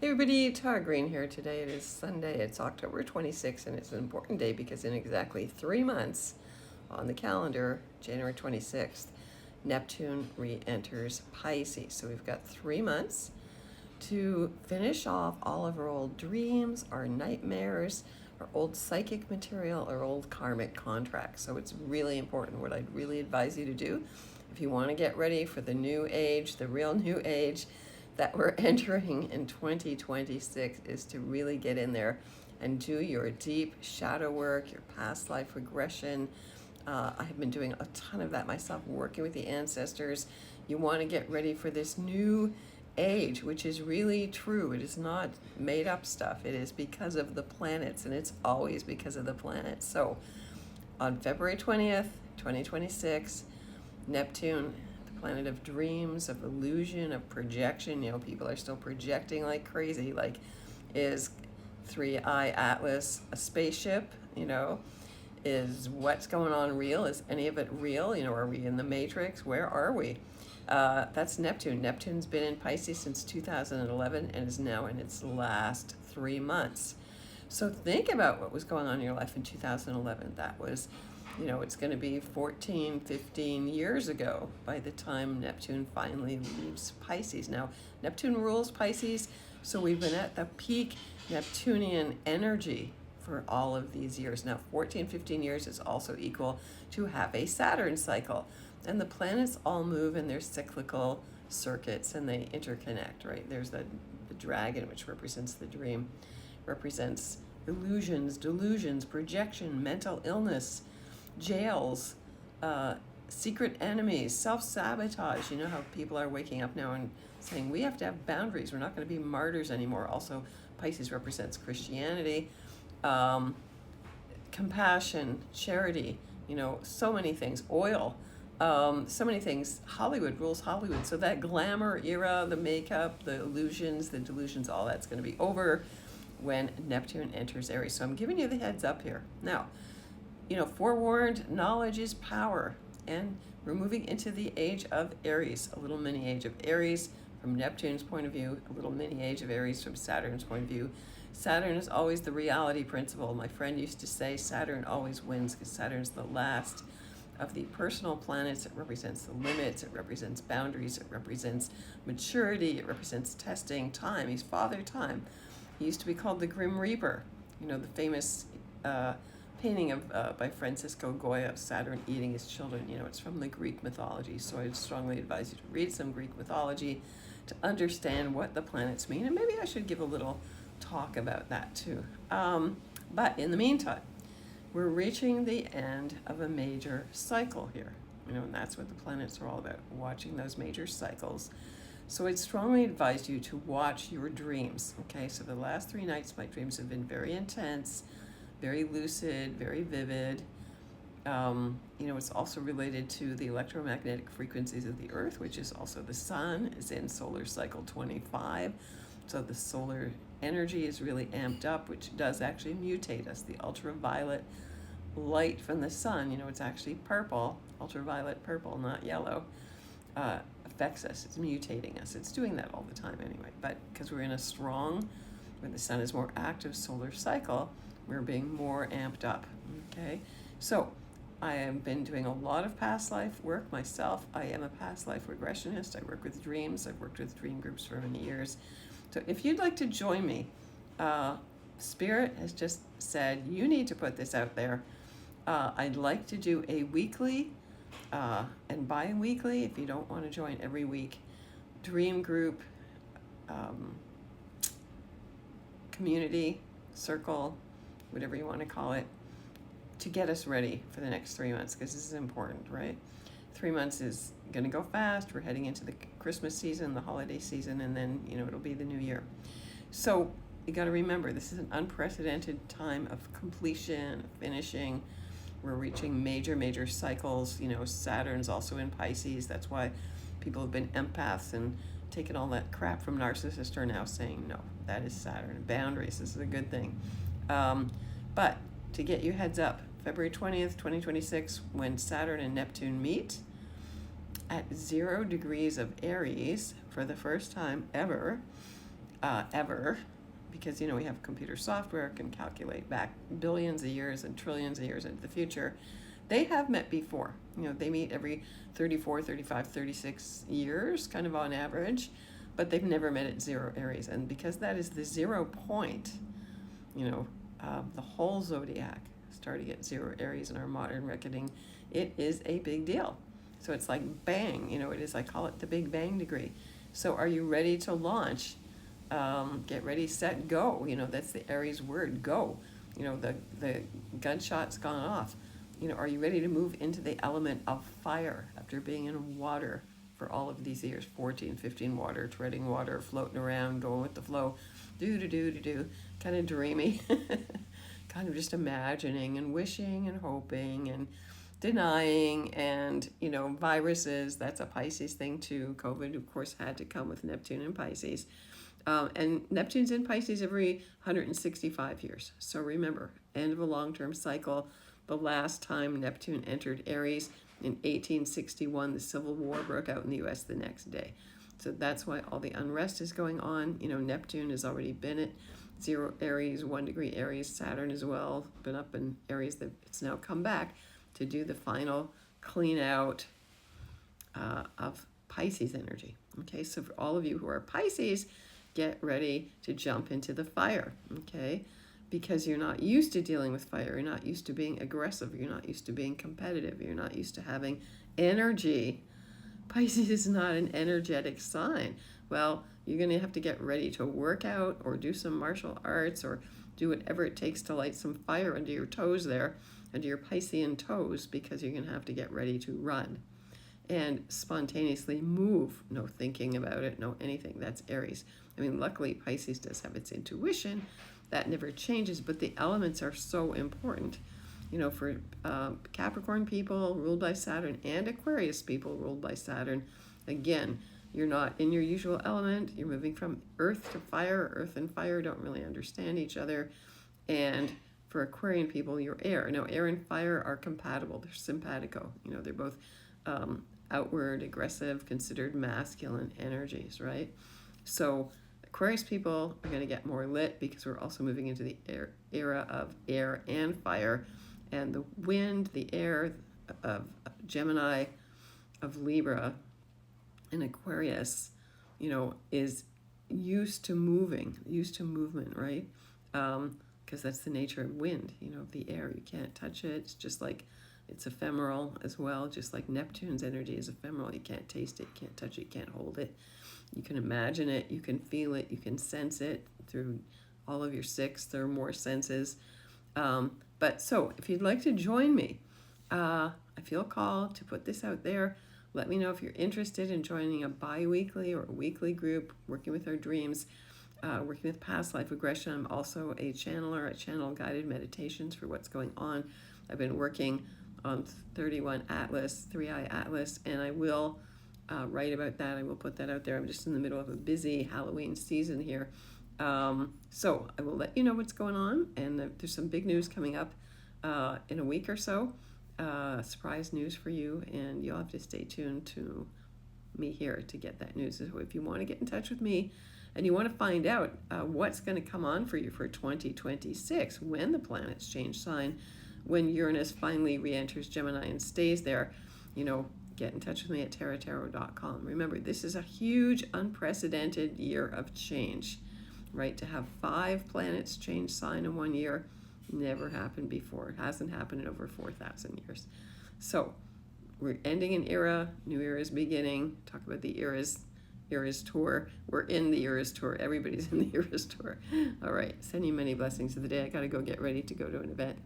Hey everybody, Tara Green here. Today it is Sunday, it's October 26th, and it's an important day because in exactly 3 months on the calendar, January 26th, Neptune re-enters Pisces. So we've got 3 months to finish off all of our old dreams, our nightmares, our old psychic material, our old karmic contracts. So it's really important. What I'd really advise you to do, if you want to get ready for the new age, the real new age, that we're entering in 2026, is to really get in there and do your deep shadow work, your past life regression. I have been doing a ton of that myself, working with the ancestors. You want to get ready for this new age, which is really true. It is not made up stuff. It is because of the planets, and it's always because of the planets. So on February 20th, 2026, Neptune, planet of dreams, of illusion, of projection. You know, people are still projecting like crazy. Like, is 3i Atlas a spaceship? You know, is what's going on real? Is any of it real? You know, are we in the Matrix? Where are we? That's Neptune. Neptune's been in Pisces since 2011 and is now in its last 3 months. So think about what was going on in your life in 2011. That was, you know, it's going to be 14, 15 years ago by the time Neptune finally leaves Pisces. Now, Neptune rules Pisces, so we've been at the peak Neptunian energy for all of these years. Now, 14, 15 years is also equal to half a Saturn cycle. And the planets all move in their cyclical circuits and they interconnect, right? There's the dragon, which represents the dream, represents illusions, delusions, projection, mental illness, jails, secret enemies, self-sabotage. You know how people are waking up now and saying, we have to have boundaries. We're not going to be martyrs anymore. Also, Pisces represents Christianity, compassion, charity, you know, so many things, oil, so many things. Hollywood rules Hollywood. So that glamour era, the makeup, the illusions, the delusions, all that's going to be over when Neptune enters Aries. So I'm giving you the heads up here. Now, you know, forewarned, knowledge is power. And we're moving into the age of Aries, a little mini age of Aries from Neptune's point of view, a little mini age of Aries from Saturn's point of view. Saturn is always the reality principle. My friend used to say Saturn always wins because Saturn's the last of the personal planets. It represents the limits, it represents boundaries, it represents maturity, it represents testing, time. He's Father Time. He used to be called the Grim Reaper. You know, the famous painting of by Francisco Goya of Saturn eating his children. You know, it's from the Greek mythology. So I'd strongly advise you to read some Greek mythology to understand what the planets mean. And maybe I should give a little talk about that too. But in the meantime, we're reaching the end of a major cycle here. You know, and that's what the planets are all about, watching those major cycles. So I'd strongly advise you to watch your dreams. Okay, so the last 3 nights, my dreams have been very intense, very lucid, very vivid. You know, it's also related to the electromagnetic frequencies of the Earth, which is also the sun, is in solar cycle 25. So the solar energy is really amped up, which does actually mutate us. The ultraviolet light from the sun, you know, it's actually purple, ultraviolet purple, not yellow, affects us. It's mutating us. It's doing that all the time anyway. But because we're in a strong, when the sun is more active solar cycle, we're being more amped up. Okay, so I have been doing a lot of past life work myself. I am a past life regressionist. I work with dreams. I've worked with dream groups for many years. So if you'd like to join me, Spirit has just said you need to put this out there. I'd like to do a weekly and bi-weekly, if you don't want to join every week, dream group, community, circle, whatever you want to call it, to get us ready for the next 3 months, because this is important, right? 3 months is going to go fast. We're heading into the Christmas season, the holiday season, and then, you know, it'll be the new year. So you got to remember, this is an unprecedented time of completion, finishing. We're reaching major cycles. You know, Saturn's also in Pisces. That's why people have been empaths and taken all that crap from narcissists are now saying, no, that is Saturn. Boundaries, this is a good thing. But to get you heads up, February 20th, 2026, when Saturn and Neptune meet at 0 degrees of Aries for the first time ever, ever, because we have computer software can calculate back billions of years and trillions of years into the future. They have met before. They meet every 34, 35, 36 years, kind of on average, but they've never met at 0 Aries. And because that is the 0 point, the whole zodiac starting at 0 Aries in our modern reckoning, it is a big deal. So it's like bang, it is, I call it the Big Bang degree. So are you ready to launch? Get ready, set, go. That's the Aries word, go. The gunshot's gone off. Are you ready to move into the element of fire after being in water for all of these years? 14, 15 water, treading water, floating around, going with the flow, do, kind of dreamy, kind of just imagining and wishing and hoping and denying, and viruses, that's a Pisces thing too. COVID, of course, had to come with Neptune and Pisces. And Neptune's in Pisces every 165 years. So remember, end of a long-term cycle. The last time Neptune entered Aries in 1861, the Civil War broke out in the U.S. the next day. So that's why all the unrest is going on. Neptune has already been at 0 Aries, 1 degree Aries. Saturn as well, been up in Aries. It's now come back to do the final clean out of Pisces energy. Okay, so for all of you who are Pisces, get ready to jump into the fire, okay? Because you're not used to dealing with fire. You're not used to being aggressive. You're not used to being competitive. You're not used to having energy. Pisces is not an energetic sign. Well, you're going to have to get ready to work out or do some martial arts or do whatever it takes to light some fire under your toes there, under your Piscean toes, because you're going to have to get ready to run and spontaneously move. No thinking about it, no anything. That's Aries. I mean, luckily Pisces does have its intuition. That never changes, but the elements are so important. For Capricorn people ruled by Saturn and Aquarius people ruled by Saturn, again, you're not in your usual element. You're moving from earth to fire. Earth and fire don't really understand each other. And for Aquarian people, you're air. Now, air and fire are compatible. They're simpatico. They're both outward, aggressive, considered masculine energies, right? So Aquarius people are going to get more lit because we're also moving into the era of air and fire. And the wind, the air of Gemini, of Libra, and Aquarius, is used to movement, right? Because that's the nature of wind, the air. You can't touch it. It's just like, it's ephemeral as well, just like Neptune's energy is ephemeral. You can't taste it, you can't touch it, you can't hold it. You can imagine it, you can feel it, you can sense it through all of your 6 or more senses. But so if you'd like to join me, I feel called to put this out there. Let me know if you're interested in joining a bi-weekly or a weekly group, working with our dreams, working with past life regression. I'm also a channeler. I channel guided meditations for what's going on. I've been working on 31 Atlas, 3i Atlas, and I will write about that. I will put that out there. I'm just in the middle of a busy Halloween season here. So I will let you know what's going on, and there's some big news coming up in a week or so. Surprise news for you, and you'll have to stay tuned to me here to get that news. So if you want to get in touch with me and you want to find out what's going to come on for you for 2026, when the planets change sign, when Uranus finally re-enters Gemini and stays there, get in touch with me at tarottarot.com. Remember, this is a huge, unprecedented year of change, right? To have 5 planets change sign in 1 year, never happened before. It hasn't happened in over 4,000 years. So we're ending an era, new era is beginning. Talk about the eras tour. We're in the eras tour. Everybody's in the eras tour. All right, sending you many blessings of the day. I got to go get ready to go to an event.